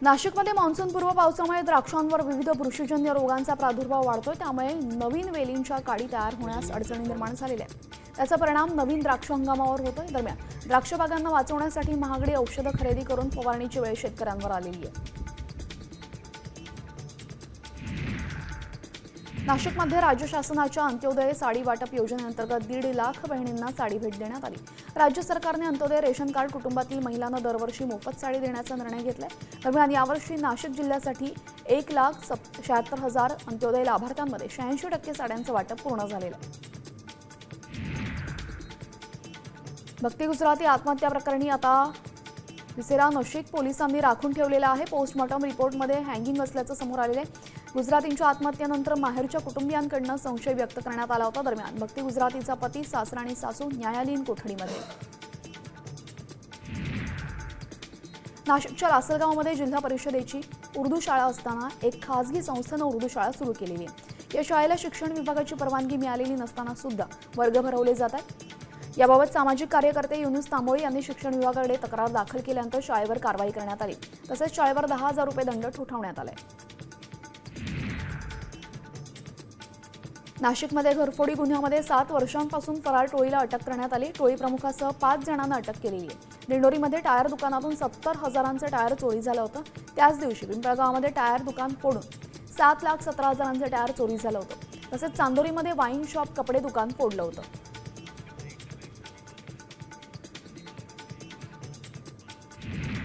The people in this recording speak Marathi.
नाशिकमध्ये मान्सूनपूर्व पावसामुळे द्राक्षांवर विविध बुरशीजन्य रोगांचा प्रादुर्भाव वाढतोय। त्यामुळे नवीन वेलींच्या काडी तयार होण्यास अडचणी निर्माण झालेल्या आहेत। त्याचा परिणाम नवीन द्राक्ष हंगामावर होतोय। दरम्यान द्राक्ष बागांना वाचवण्यासाठी महागडी औषधं खरेदी करून फवारणीची वेळ शेतकऱ्यांवर आलेली आहे। नाशिकमध्ये राज्य शासनाच्या अंत्योदय साडी वाटप योजनेअंतर्गत 1.5 लाख बहिणींना साडी भेट देण्यात आली। राज्य सरकारने अंत्योदय रेशन कार्ड कुटुंबातील महिलांना दरवर्षी मोफत साडी देण्याचा निर्णय घेतलाय। दरम्यान यावर्षी नाशिक जिल्ह्यासाठी 1,76,000 अंत्योदय लाभार्थ्यांमध्ये 86% साड्यांचं वाटप पूर्ण झालेलं आहे। भक्ती गुजराती आत्महत्या प्रकरणी आता विसेरा नाशिक पोलिसांनी राखून ठेवलेला आहे। पोस्टमॉर्टम रिपोर्टमध्ये हँगिंग असल्याचं समोर आलेलं आहे। गुजरातींच्या आत्महत्येनंतर माहेरच्या कुटुंबियांकडून संशय व्यक्त करण्यात आला होता। दरम्यान भक्ती गुजरातीचा पती, सासरा आणि सासू न्यायालयीन कोठडीमध्ये। नाशिकच्या लासलगावमध्ये जिल्हा परिषदेची उर्दू शाळा असताना एक खासगी संस्थेनं उर्दू शाळा सुरू केलेली आहे। या शाळेला शिक्षण विभागाची परवानगी मिळालेली नसताना सुद्धा वर्ग भरवले जात आहेत। याबाबत सामाजिक कार्यकर्ते युनुस तांबोळी यांनी शिक्षण विभागाकडे तक्रार दाखल केल्यानंतर शाळेवर कारवाई करण्यात आली। तसेच शाळेवर 10,000 रुपये दंड ठोठावण्यात आलाय। नाशिकमध्ये घरफोडी गुन्ह्यामध्ये 7 वर्षांपासून फरार टोळीला अटक करण्यात आली। टोळी प्रमुखासह 5 जणांना अटक केलेली आहे। दिंडोरीमध्ये टायर दुकानातून 70,000चे टायर चोरी झालं होतं। त्याच दिवशी पिंपळगावमध्ये टायर दुकान फोडून 7,17,000चे टायर चोरी झालं होतं। तसेच चांदोरीमध्ये वाईन शॉप, कपडे दुकान फोडलं होतं।